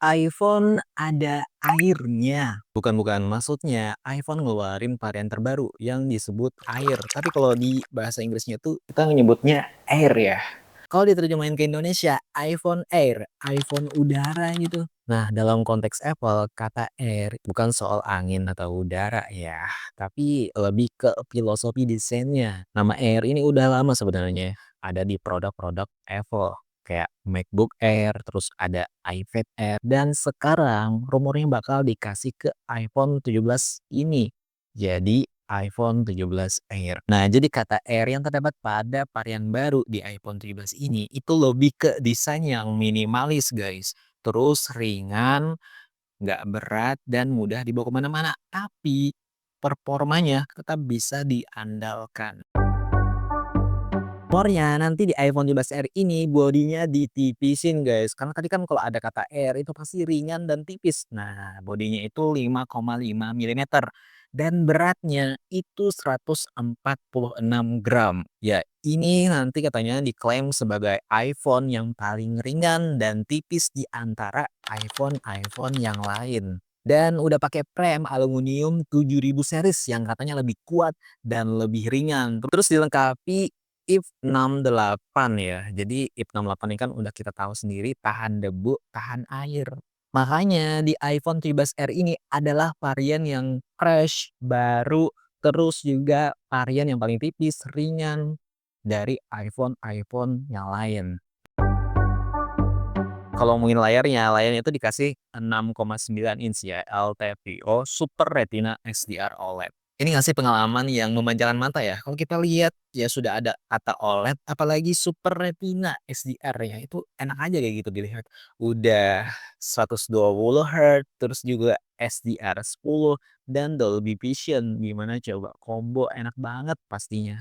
iPhone ada airnya. Bukan, maksudnya iPhone ngeluarin varian terbaru yang disebut Air. Tapi kalau di bahasa Inggrisnya tuh kita nyebutnya Air ya. Kalau diterjemahin ke Indonesia, iPhone Air, iPhone udara gitu. Nah, dalam konteks Apple, kata air bukan soal angin atau udara ya, tapi lebih ke filosofi desainnya. Nama Air ini udah lama sebenarnya ada di produk-produk Apple kayak MacBook Air, terus ada iPad Air, dan sekarang rumornya bakal dikasih ke iPhone 17 ini. Jadi iPhone 17 Air. Nah, jadi kata Air yang terdapat pada varian baru di iPhone 17 ini itu lebih ke desain yang minimalis, guys. Terus ringan, nggak berat, dan mudah dibawa kemana-mana. Tapi performanya tetap bisa diandalkan. Rumornya nanti di iPhone 17R ini bodinya ditipisin guys, karena tadi kan kalau ada kata Air itu pasti ringan dan tipis. Nah, bodinya itu 5,5 milimeter dan beratnya itu 146 gram. Ya, ini nanti katanya diklaim sebagai iPhone yang paling ringan dan tipis di antara iPhone-iPhone yang lain. Dan udah pakai frame aluminium 7000 series yang katanya lebih kuat dan lebih ringan. Terus dilengkapi IF 68 ya. Jadi IF 68 ini kan udah kita tahu sendiri tahan debu, tahan air. Makanya di iPhone 17R ini adalah varian yang fresh, baru, terus juga varian yang paling tipis, ringan dari iPhone-iPhone yang lain. Kalau ngomongin layarnya itu dikasih 6,9 inch ya, LTPO Super Retina XDR OLED. Ini ngasih pengalaman yang memanjakan mata ya. Kalau kita lihat ya sudah ada kata OLED, apalagi Super Retina XDR ya, itu enak aja kayak gitu dilihat. Udah 120 Hz, terus juga SDR 10 dan Dolby Vision. Gimana coba? Combo enak banget pastinya.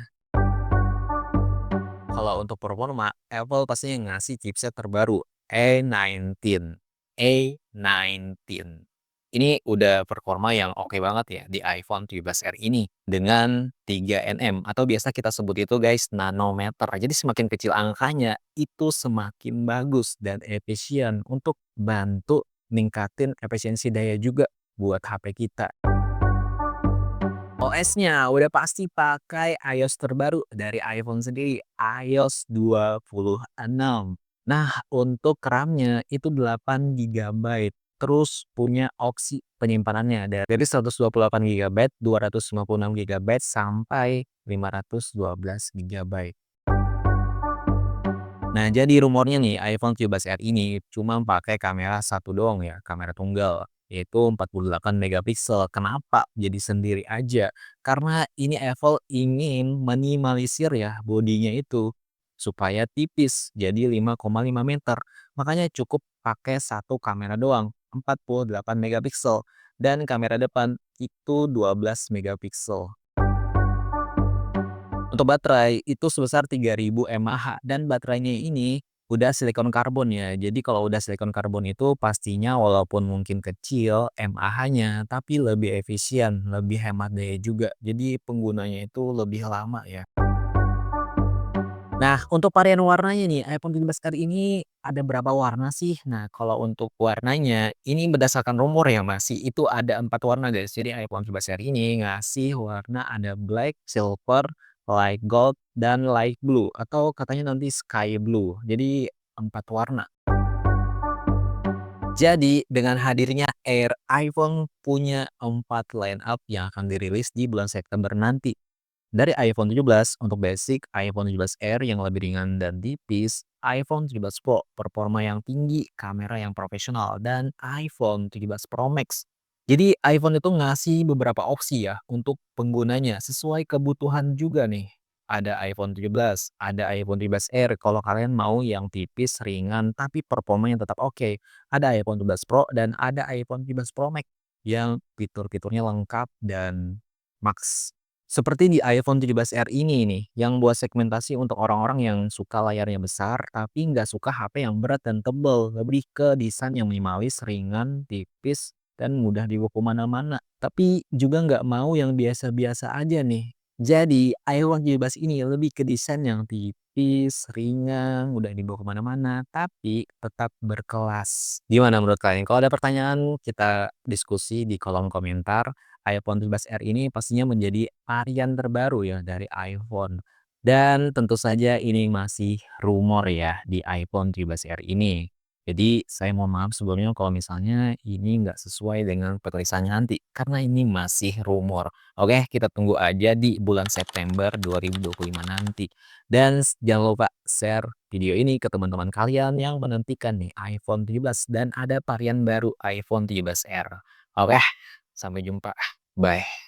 Kalau untuk performa, Apple pastinya ngasih chipset terbaru A19. A19. Ini udah performa yang oke banget ya di iPhone 17R ini dengan 3 nm atau biasa kita sebut itu guys nanometer. Jadi semakin kecil angkanya itu semakin bagus dan efisien untuk bantu ningkatin efisiensi daya juga buat HP kita. OS-nya udah pasti pakai iOS terbaru dari iPhone sendiri, iOS 26. Nah, untuk RAM-nya itu 8 GB. Terus punya opsi penyimpanannya dari 128 GB, 256 GB, sampai 512 GB. Nah, jadi rumornya nih iPhone 17R ini cuma pakai kamera satu doang ya, kamera tunggal, yaitu 48 megapiksel. Kenapa jadi sendiri aja? Karena ini Apple ingin minimalisir ya bodinya itu supaya tipis, jadi 5,5 meter. Makanya cukup pakai satu kamera doang, 48 megapiksel, dan kamera depan itu 12 megapiksel. Untuk baterai itu sebesar 3000 mAh dan baterainya ini udah silikon karbon ya. Jadi kalau udah silikon karbon itu pastinya walaupun mungkin kecil mAh-nya tapi lebih efisien, lebih hemat daya juga. Jadi penggunanya itu lebih lama ya. Nah, untuk varian warnanya nih, iPhone 17R ini ada berapa warna sih? Nah, kalau untuk warnanya, ini berdasarkan rumor ya masih itu ada 4 warna guys. Jadi iPhone 17R ini ngasih warna ada black, silver, light gold, dan light blue. Atau katanya nanti sky blue. Jadi 4 warna. Jadi dengan hadirnya Air, iPhone punya 4 line up yang akan dirilis di bulan September nanti. Dari iPhone 17 untuk basic, iPhone 17R yang lebih ringan dan tipis, iPhone 17 Pro performa yang tinggi, kamera yang profesional, dan iPhone 17 Pro Max. Jadi iPhone itu ngasih beberapa opsi ya untuk penggunanya sesuai kebutuhan juga nih. Ada iPhone 17, ada iPhone 17R kalau kalian mau yang tipis, ringan, tapi performanya tetap oke. Ada iPhone 17 Pro dan ada iPhone 17 Pro Max yang fitur-fiturnya lengkap dan max. Seperti di iPhone 17R ini nih, yang buat segmentasi untuk orang-orang yang suka layarnya besar, tapi nggak suka HP yang berat dan tebal. Lebih ke desain yang minimalis, ringan, tipis, dan mudah dibawa kemana-mana. Tapi juga nggak mau yang biasa-biasa aja nih. Jadi, iPhone 17 ini lebih ke desain yang tipis, ringan, mudah dibawa kemana mana tapi tetap berkelas. Gimana menurut kalian? Kalau ada pertanyaan, kita diskusi di kolom komentar. iPhone 17R ini pastinya menjadi varian terbaru ya dari iPhone. Dan tentu saja ini masih rumor ya di iPhone 17R ini. Jadi saya mohon maaf sebelumnya kalau misalnya ini nggak sesuai dengan penulisannya nanti, karena ini masih rumor. Oke, kita tunggu aja di bulan September 2025 nanti. Dan jangan lupa share video ini ke teman-teman kalian yang menantikan nih iPhone 17 dan ada varian baru iPhone 17R. Oke, sampai jumpa. Bye.